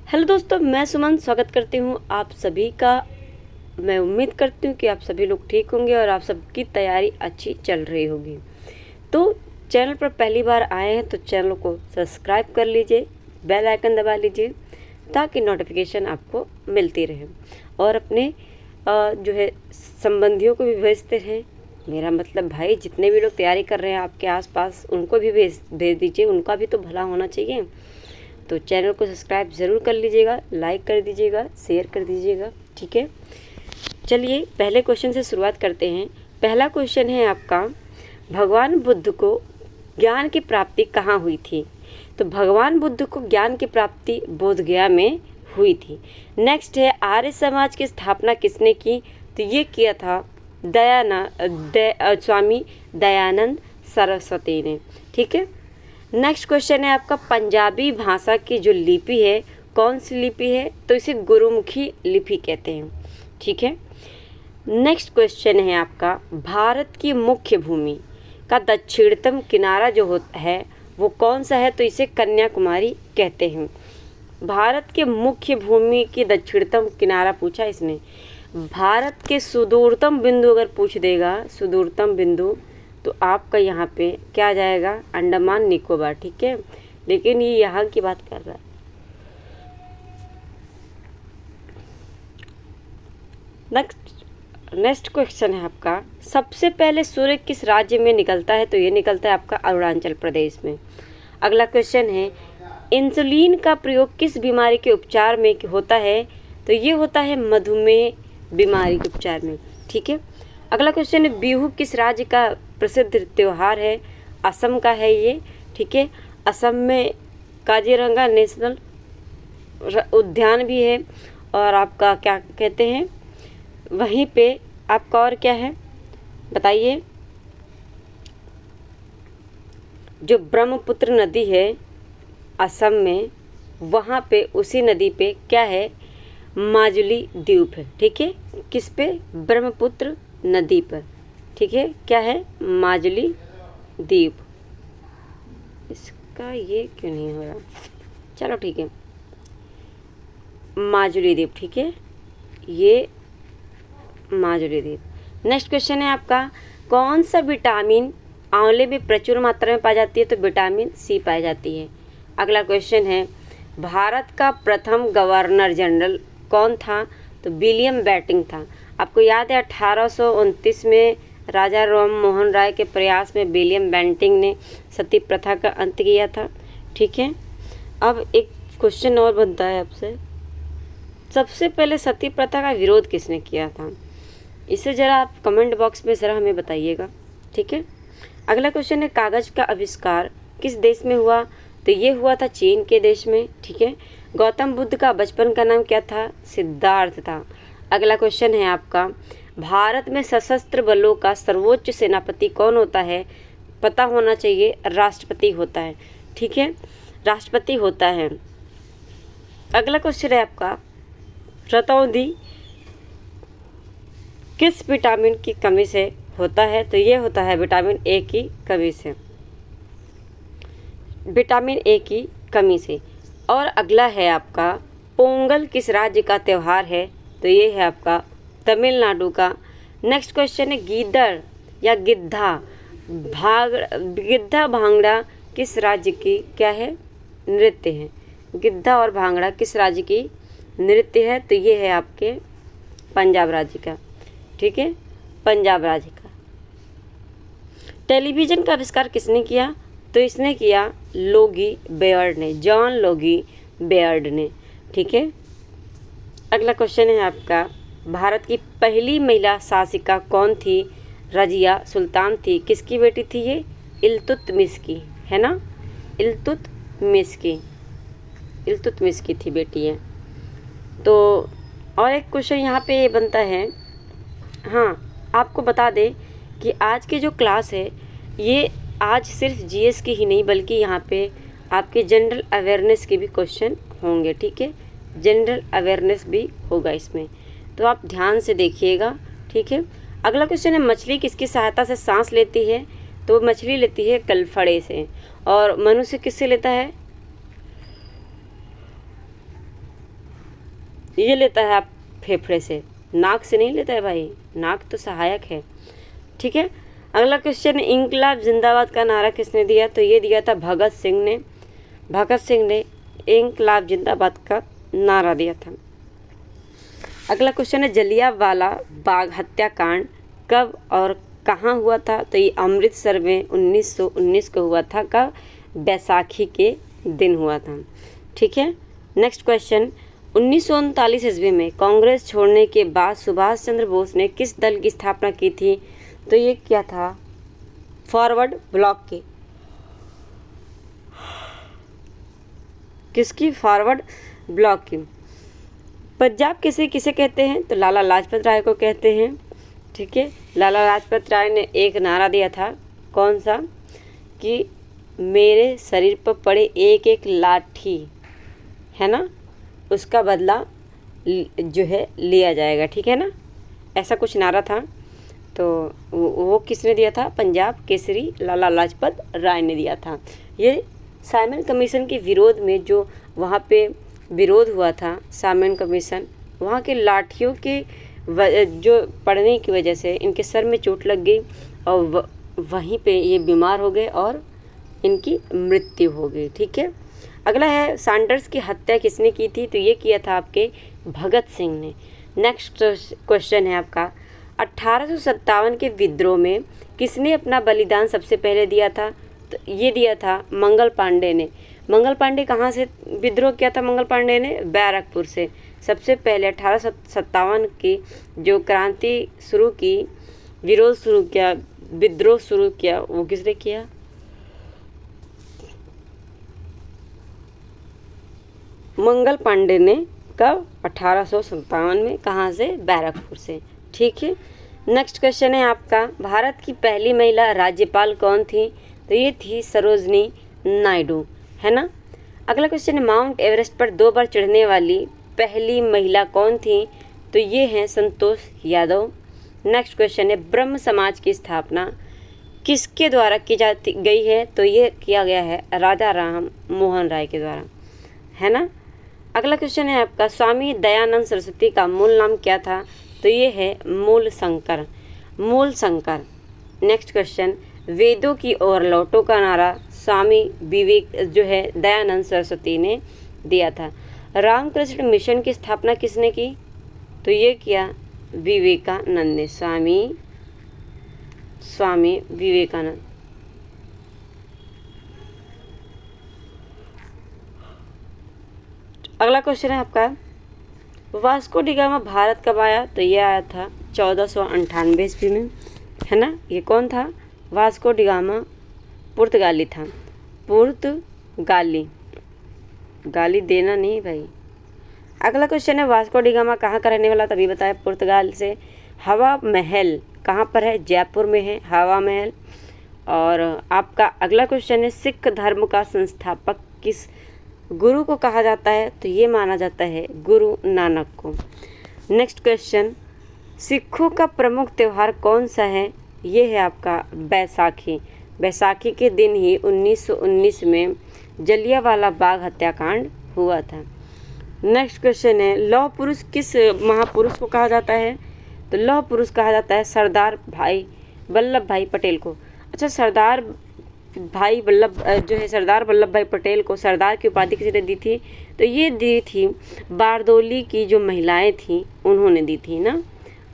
Hello दोस्तों, मैं सुमन स्वागत करती हूँ आप सभी का। मैं उम्मीद करती हूँ कि आप सभी लोग ठीक होंगे और आप सबकी तैयारी अच्छी चल रही होगी। तो चैनल पर पहली बार आए हैं तो चैनल को सब्सक्राइब कर लीजिए, बेल आइकन दबा लीजिए ताकि नोटिफिकेशन आपको मिलती रहे और अपने जो है संबंधियों को भी भेजते रहें। मेरा मतलब भाई जितने भी लोग तैयारी कर रहे हैं आपके आसपास उनको भी भेज दीजिए, उनका भी तो भला होना चाहिए। तो चैनल को सब्सक्राइब ज़रूर कर लीजिएगा, लाइक कर दीजिएगा, शेयर कर दीजिएगा, ठीक है। चलिए पहले क्वेश्चन से शुरुआत करते हैं। पहला क्वेश्चन है आपका, भगवान बुद्ध को ज्ञान की प्राप्ति कहाँ हुई थी? तो भगवान बुद्ध को ज्ञान की प्राप्ति बोधगया में हुई थी। नेक्स्ट है, आर्य समाज की स्थापना किसने की? तो ये किया था स्वामी दयानंद सरस्वती ने, ठीक है। नेक्स्ट क्वेश्चन है आपका, पंजाबी भाषा की जो लिपि है कौन सी लिपि है? तो इसे गुरुमुखी लिपि कहते हैं, ठीक है। नेक्स्ट क्वेश्चन है आपका, भारत की मुख्य भूमि का दक्षिणतम किनारा जो होता है वो कौन सा है? तो इसे कन्याकुमारी कहते हैं। भारत के मुख्य भूमि की दक्षिणतम किनारा पूछा इसने। भारत के सुदूरतम बिंदु अगर पूछ देगा, सुदूरतम बिंदु, तो आपका यहाँ पे क्या आ जाएगा? अंडमान निकोबार, ठीक है। लेकिन ये यहाँ की बात कर रहा है। नेक्स्ट क्वेश्चन है आपका, सबसे पहले सूर्य किस राज्य में निकलता है? तो ये निकलता है आपका अरुणाचल प्रदेश में। अगला क्वेश्चन है, इंसुलिन का प्रयोग किस बीमारी के उपचार में होता है? तो ये होता है मधुमेह बीमारी के उपचार में, ठीक है। अगला क्वेश्चन है, बिहू किस राज्य का प्रसिद्ध त्यौहार है? असम का है ये, ठीक है। असम में काजीरंगा नेशनल उद्यान भी है और आपका क्या कहते हैं वहीं पे आपका और क्या है बताइए? जो ब्रह्मपुत्र नदी है असम में, वहाँ पे उसी नदी पे क्या है? माजुली द्वीप है, ठीक है। किस पे? ब्रह्मपुत्र नदी पर, ठीक है। क्या है? माजुली द्वीप। इसका ये क्यों नहीं हो रहा? चलो ठीक है, माजुली द्वीप, ठीक है, ये माजुली द्वीप। नेक्स्ट क्वेश्चन है आपका, कौन सा विटामिन आंवले में प्रचुर मात्रा में पाई जाती है? तो विटामिन सी पाई जाती है। अगला क्वेश्चन है, भारत का प्रथम गवर्नर जनरल कौन था? तो विलियम बेंटिंक था। आपको याद है 1829 में राजा राम मोहन राय के प्रयास में विलियम बेंटिंक ने सती प्रथा का अंत किया था, ठीक है। अब एक क्वेश्चन और बनता है आपसे, सबसे पहले सती प्रथा का विरोध किसने किया था? इसे ज़रा आप कमेंट बॉक्स में ज़रा हमें बताइएगा, ठीक है। अगला क्वेश्चन है, कागज़ का आविष्कार किस देश में हुआ? तो ये हुआ था चीन के देश में, ठीक है। गौतम बुद्ध का बचपन का नाम क्या था? सिद्धार्थ था। अगला क्वेश्चन है आपका, भारत में सशस्त्र बलों का सर्वोच्च सेनापति कौन होता है? पता होना चाहिए, राष्ट्रपति होता है, ठीक है, राष्ट्रपति होता है। अगला क्वेश्चन है आपका, रतौंधी किस विटामिन की कमी से होता है? तो ये होता है विटामिन ए की कमी से, विटामिन ए की कमी से। और अगला है आपका, पोंगल किस राज्य का त्यौहार है? तो ये है आपका तमिलनाडु का। नेक्स्ट क्वेश्चन है, गीदड़ या गिद्धा भांगड़ा किस राज्य की क्या है? नृत्य है। गिद्धा और भांगड़ा किस राज्य की नृत्य है? तो ये है आपके पंजाब राज्य का, ठीक है, पंजाब राज्य का। टेलीविज़न का आविष्कार किसने किया? तो इसने किया लोगी बेयर्ड ने, जॉन लोगी बेयर्ड ने, ठीक है। अगला क्वेश्चन है आपका, भारत की पहली महिला शासिका कौन थी? रजिया सुल्तान थी। किसकी बेटी थी ये? इल्तुतमिश की, है ना, इल्तुतमिश की थी बेटी है। तो और एक क्वेश्चन यहाँ पे ये बनता है, हाँ आपको बता दें कि आज की जो क्लास है ये आज सिर्फ जीएस की ही नहीं बल्कि यहाँ पे आपके जनरल अवेयरनेस के भी क्वेश्चन होंगे, ठीक है, जनरल अवेयरनेस भी होगा इसमें, तो आप ध्यान से देखिएगा, ठीक है। अगला क्वेश्चन है, मछली किसकी सहायता से सांस लेती है? तो मछली लेती है गलफड़े से। और मनुष्य किससे लेता है? ये लेता है आप फेफड़े से, नाक से नहीं लेता है भाई, नाक तो सहायक है। ठीक है, अगला क्वेश्चन, इंकलाब जिंदाबाद का नारा किसने दिया? तो ये दिया था भगत सिंह ने। भगत सिंह ने इंकलाब जिंदाबाद का नारा दिया था। अगला क्वेश्चन है, जलियांवाला बाग हत्याकांड कब और कहाँ हुआ था? तो ये अमृतसर में 1919 को हुआ था। कब? बैसाखी के दिन हुआ था। ठीक है, नेक्स्ट क्वेश्चन, 1939 ईस्वी में कांग्रेस छोड़ने के बाद सुभाष चंद्र बोस ने किस दल की स्थापना की थी? तो ये क्या था? फॉरवर्ड ब्लॉक की। किसकी? फॉरवर्ड ब्लॉक की। पंजाब किसे किसे कहते हैं? तो लाला लाजपत राय को कहते हैं। ठीक है, लाला लाजपत राय ने एक नारा दिया था, कौन सा? कि मेरे शरीर पर पड़े एक एक लाठी है ना, उसका बदला जो है लिया जाएगा। ठीक है ना, ऐसा कुछ नारा था। तो वो किसने दिया था? पंजाब केसरी लाला लाजपत राय ने दिया था। ये साइमन कमीशन के विरोध में जो वहाँ पे विरोध हुआ था, साइमन कमीशन, वहाँ के लाठियों के जो पड़ने की वजह से इनके सर में चोट लग गई और वहीं पे ये बीमार हो गए और इनकी मृत्यु हो गई। ठीक है, अगला है, सैंडर्स की हत्या किसने की थी? तो ये किया था आपके भगत सिंह ने। नेक्स्ट क्वेश्चन है आपका, 1857 के विद्रोह में किसने अपना बलिदान सबसे पहले दिया था? तो ये दिया था मंगल पांडे ने। मंगल पांडे कहाँ से विद्रोह किया था? मंगल पांडे ने बैरकपुर से। सबसे पहले 1857 की जो क्रांति शुरू की, विरोध शुरू किया, विद्रोह शुरू किया, वो किसने किया? मंगल पांडे ने। कब? 1857 में। कहाँ से? बैरकपुर से। ठीक है, नेक्स्ट क्वेश्चन है आपका, भारत की पहली महिला राज्यपाल कौन थी? तो ये थी सरोजनी नायडू, है ना। अगला क्वेश्चन है, माउंट एवरेस्ट पर 2 बार चढ़ने वाली पहली महिला कौन थी? तो ये हैं संतोष यादव। नेक्स्ट क्वेश्चन है, ब्रह्म समाज की स्थापना किसके द्वारा की जाती गई है? तो ये किया गया है राजा राम मोहन राय के द्वारा, है ना। अगला क्वेश्चन है आपका, स्वामी दयानंद सरस्वती का मूल नाम क्या था? तो ये है मूल शंकर, मूल शंकर। नेक्स्ट क्वेश्चन, वेदों की ओर लौटो का नारा स्वामी विवेक जो है दयानंद सरस्वती ने दिया था। रामकृष्ण मिशन की स्थापना किसने की? तो ये किया विवेकानंद ने, स्वामी विवेकानंद। अगला क्वेश्चन है आपका, वास्को डी गामा भारत कब आया? तो ये आया था 1498 ईस्वी में, है ना। ये कौन था? वास्को डी गामा पुर्तगाली था, पुर्तगाली, गाली देना नहीं भाई। अगला क्वेश्चन है, वास्को डी गामा कहाँ का रहने वाला? तभी बताया, पुर्तगाल से। हवा महल कहाँ पर है? जयपुर में है हवा महल। और आपका अगला क्वेश्चन है, सिख धर्म का संस्थापक किस गुरु को कहा जाता है? तो ये माना जाता है गुरु नानक को। नेक्स्ट क्वेश्चन, सिखों का प्रमुख त्यौहार कौन सा है? ये है आपका बैसाखी। बैसाखी के दिन ही 1919 में जलियांवाला बाग हत्याकांड हुआ था। नेक्स्ट क्वेश्चन है, लौह पुरुष किस महापुरुष को कहा जाता है? तो लौह पुरुष कहा जाता है सरदार भाई वल्लभ भाई पटेल को। अच्छा, सरदार वल्लभ भाई पटेल को सरदार की उपाधि किसने दी थी? तो ये दी थी बारदोली की जो महिलाएं थी उन्होंने दी थी ना,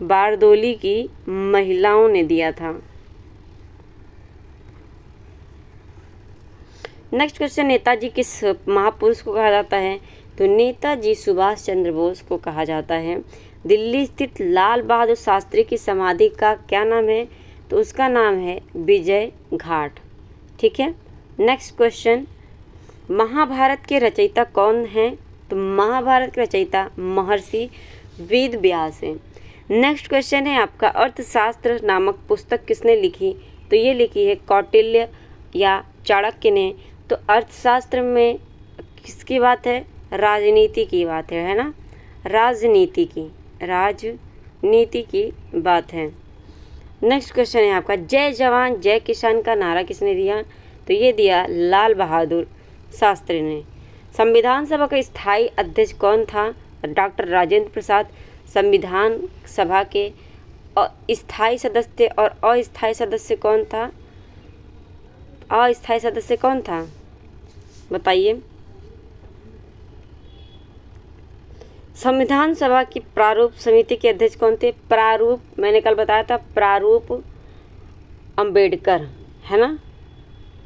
बारदोली की महिलाओं ने दिया था। नेक्स्ट क्वेश्चन, नेताजी किस महापुरुष को कहा जाता है? तो नेताजी सुभाष चंद्र बोस को कहा जाता है। दिल्ली स्थित लाल बहादुर शास्त्री की समाधि का क्या नाम है? तो उसका नाम है विजय घाट। ठीक है, नेक्स्ट क्वेश्चन, महाभारत के रचयिता कौन हैं? तो महाभारत के रचयिता महर्षि वेद व्यास हैं। नेक्स्ट क्वेश्चन है आपका, अर्थशास्त्र नामक पुस्तक किसने लिखी? तो ये लिखी है कौटिल्य या चाणक्य ने। तो अर्थशास्त्र में किसकी बात है? राजनीति की बात है ना, राजनीति की बात है। नेक्स्ट क्वेश्चन है आपका, जय जवान जय किसान का नारा किसने दिया? तो ये दिया लाल बहादुर शास्त्री ने। संविधान सभा का स्थायी अध्यक्ष कौन था? डॉक्टर राजेंद्र प्रसाद संविधान सभा के स्थायी सदस्य और अस्थायी सदस्य कौन था? अस्थायी सदस्य कौन था बताइए। संविधान सभा की प्रारूप समिति के अध्यक्ष कौन थे? प्रारूप, मैंने कल बताया था, प्रारूप अंबेडकर, है ना।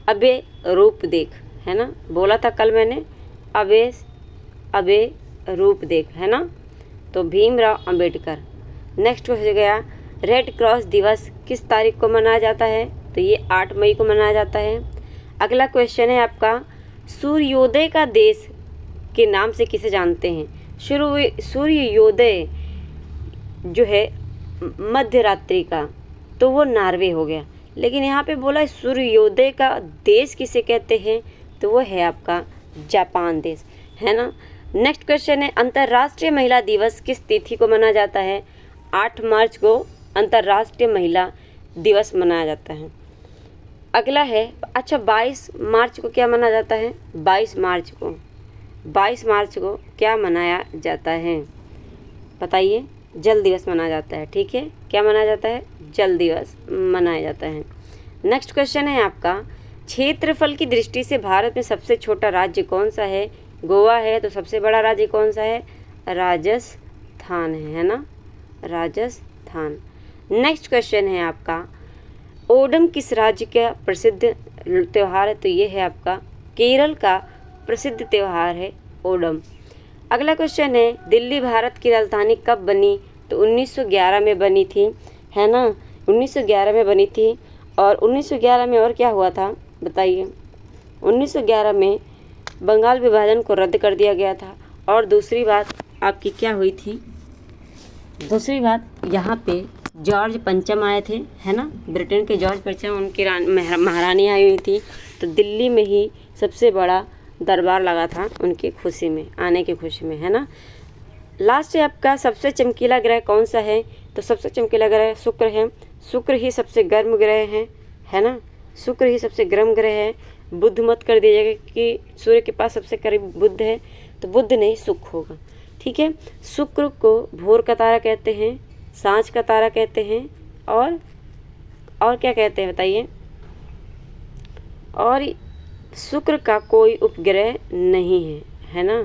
अबे रूप देख, है ना, बोला था कल मैंने, अबे रूप देख, है ना, तो भीमराव अंबेडकर। नेक्स्ट हो गया, रेड क्रॉस दिवस किस तारीख को मनाया जाता है? तो ये 8 मई को मनाया जाता है। अगला क्वेश्चन है आपका, सूर्योदय का देश के नाम से किसे जानते हैं? सूर्योदय जो है मध्य रात्रि का, तो वो नॉर्वे हो गया। लेकिन यहाँ पे बोला सूर्योदय का देश किसे कहते हैं? तो वो है आपका जापान देश, है ना। नेक्स्ट क्वेश्चन है, अंतर्राष्ट्रीय महिला दिवस किस तिथि को मनाया जाता है? 8 मार्च को अंतर्राष्ट्रीय महिला दिवस मनाया जाता है। अगला है, अच्छा 22 मार्च को क्या मनाया जाता है? 22 मार्च को क्या मनाया जाता है बताइए? जल दिवस मनाया जाता है, ठीक है। क्या मनाया जाता है? जल दिवस मनाया जाता है। नेक्स्ट क्वेश्चन है आपका, क्षेत्रफल की दृष्टि से भारत में सबसे छोटा राज्य कौन सा है? गोवा है। तो सबसे बड़ा राज्य कौन सा है? राजस्थान है ना, राजस्थान। नेक्स्ट क्वेश्चन है आपका, ओणम किस राज्य का प्रसिद्ध त्यौहार है? तो ये है आपका केरल का प्रसिद्ध त्यौहार है ओणम। अगला क्वेश्चन है, दिल्ली भारत की राजधानी कब बनी? तो 1911 में बनी थी, है ना, 1911 में बनी थी। और 1911 में और क्या हुआ था बताइए? 1911 में बंगाल विभाजन को रद्द कर दिया गया था। और दूसरी बात आपकी क्या हुई थी? दूसरी बात, यहाँ पे जॉर्ज पंचम आए थे, है ना, ब्रिटेन के जॉर्ज पंचम, उनकी महारानी आई हुई थी। तो दिल्ली में ही सबसे बड़ा दरबार लगा था उनकी खुशी में, आने की खुशी में, है ना। लास्ट है आपका, सबसे चमकीला ग्रह कौन सा है? तो सबसे चमकीला ग्रह शुक्र है। शुक्र ही सबसे गर्म ग्रह है ना, शुक्र ही सबसे गर्म ग्रह है। बुध मत कर दीजिएगा कि सूर्य के पास सबसे करीब बुध है, तो बुध नहीं, शुक्र होगा, ठीक है। शुक्र को भोर का तारा कहते हैं, सांझ का तारा कहते हैं, और क्या कहते हैं बताइए? और शुक्र का कोई उपग्रह नहीं है ना,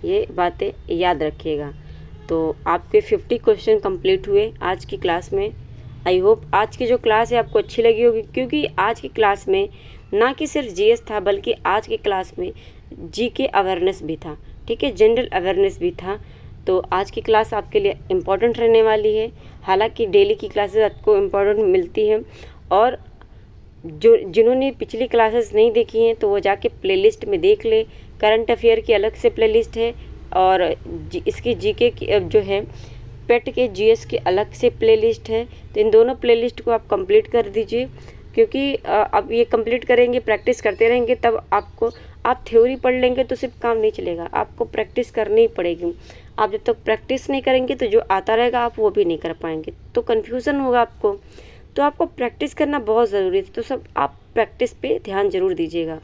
ये बातें याद रखिएगा। तो आपके 50 क्वेश्चन कंप्लीट हुए आज की क्लास में। आई होप आज की जो क्लास है आपको अच्छी लगी होगी, क्योंकि आज की क्लास में ना कि सिर्फ जीएस था, बल्कि आज की क्लास में जीके अवेयरनेस भी था, ठीक है, जनरल अवेयरनेस भी था। तो आज की क्लास आपके लिए इम्पॉर्टेंट रहने वाली है। हालांकि डेली की क्लासेस आपको इम्पॉर्टेंट मिलती हैं, और जिन्होंने पिछली क्लासेस नहीं देखी हैं तो वो जाके प्लेलिस्ट में देख ले। करंट अफेयर की अलग से प्लेलिस्ट है, और इसकी जीके की जो है पेट के जीएस की अलग से प्लेलिस्ट है। तो इन दोनों प्लेलिस्ट को आप कंप्लीट कर दीजिए, क्योंकि अब ये कंप्लीट करेंगे, प्रैक्टिस करते रहेंगे, तब आप थ्योरी पढ़ लेंगे तो सिर्फ काम नहीं चलेगा, आपको प्रैक्टिस करनी ही पड़ेगी। आप जब तक प्रैक्टिस नहीं करेंगे तो जो आता रहेगा आप वो भी नहीं कर पाएंगे, तो कन्फ्यूज़न होगा आपको। तो आपको प्रैक्टिस करना बहुत ज़रूरी है, तो सब आप प्रैक्टिस पे ध्यान ज़रूर दीजिएगा।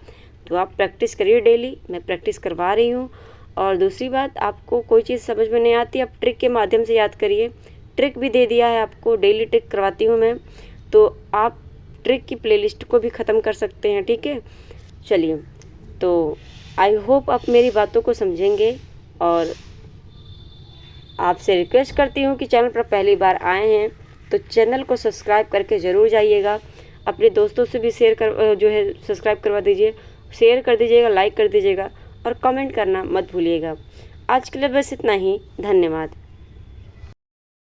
तो आप प्रैक्टिस करिए डेली, मैं प्रैक्टिस करवा रही हूँ। और दूसरी बात, आपको कोई चीज़ समझ में नहीं आती, आप ट्रिक के माध्यम से याद करिए। ट्रिक भी दे दिया है आपको, डेली ट्रिक करवाती हूँ मैं, तो आप ट्रिक की प्लेलिस्ट को भी ख़त्म कर सकते हैं, ठीक है। चलिए, तो आई होप आप मेरी बातों को समझेंगे, और आपसे रिक्वेस्ट करती हूँ कि चैनल पर पहली बार आए हैं तो चैनल को सब्सक्राइब करके ज़रूर जाइएगा। अपने दोस्तों से भी सब्सक्राइब करवा दीजिए, शेयर कर दीजिएगा, लाइक कर दीजिएगा, और कमेंट करना मत भूलिएगा। आज के लिए बस इतना ही, धन्यवाद।